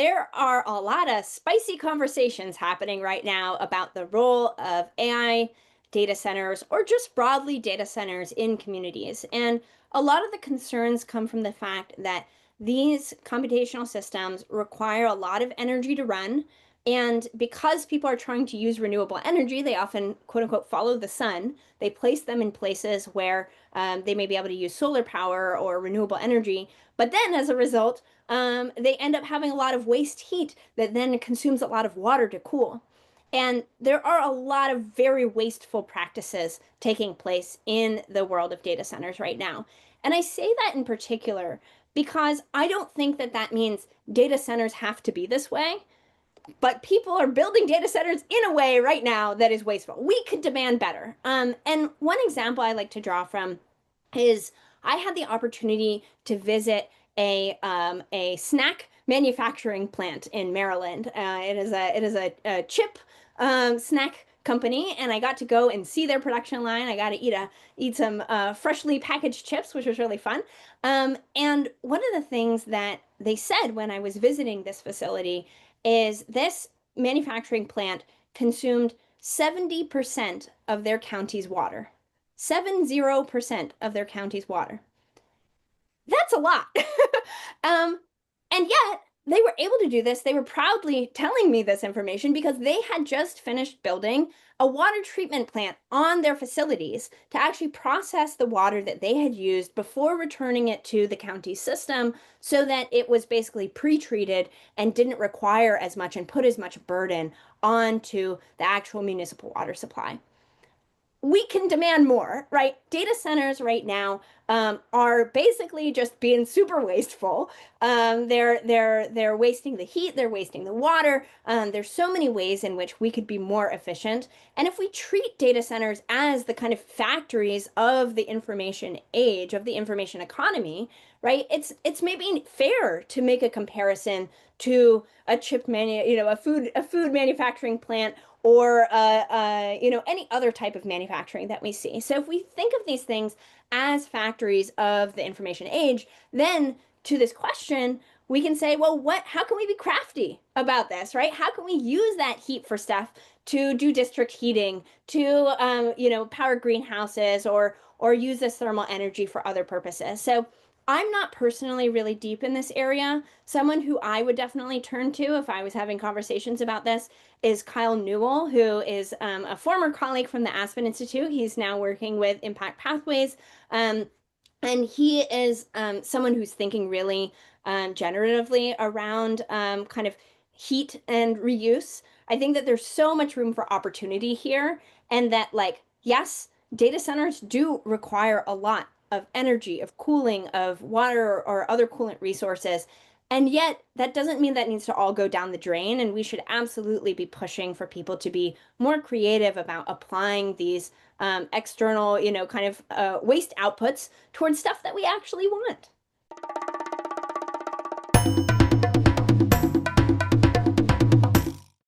there are a lot of spicy conversations happening right now about the role of AI data centers or just broadly data centers in communities. And a lot of the concerns come from the fact that these computational systems require a lot of energy to run. And because people are trying to use renewable energy, they often, quote unquote, follow the sun. They place them in places where they may be able to use solar power or renewable energy. But then as a result, they end up having a lot of waste heat that then consumes a lot of water to cool. And there are a lot of very wasteful practices taking place in the world of data centers right now. And I say that in particular because I don't think that that means data centers have to be this way, but people are building data centers in a way right now that is wasteful. We could demand better. And one example I like to draw from is I had the opportunity to visit a snack manufacturing plant in Maryland. It is a chip snack company, and I got to go and see their production line. I got to eat some freshly packaged chips, which was really fun. And one of the things that they said when I was visiting this facility is this manufacturing plant consumed 70% of their county's water. 70% of their county's water. That's a lot. um, and yet they were able to do this. They were proudly telling me this information because they had just finished building a water treatment plant on their facilities to actually process the water that they had used before returning it to the county system so that it was basically pre-treated and didn't require as much and put as much burden onto the actual municipal water supply. We can demand more, right? Data centers right now are basically just being super wasteful. They're wasting the heat, they're wasting the water. There's so many ways in which we could be more efficient. And if we treat data centers as the kind of factories of the information age, of the information economy, right? It's maybe fair to make a comparison to a a food manufacturing plant or any other type of manufacturing that we see. So if we think of these things as factories of the information age, then to this question, we can say, well, how can we be crafty about this, right? How can we use that heat for stuff to do district heating, to power greenhouses or use this thermal energy for other purposes? So I'm not personally really deep in this area. Someone who I would definitely turn to if I was having conversations about this is Kyle Newell, who is a former colleague from the Aspen Institute. He's now working with Impact Pathways. And he is someone who's thinking really generatively around kind of heat and reuse. I think that there's so much room for opportunity here, and that, like, yes, data centers do require a lot of energy, of cooling, of water or other coolant resources. And yet, that doesn't mean that needs to all go down the drain. And we should absolutely be pushing for people to be more creative about applying these external, kind of waste outputs towards stuff that we actually want.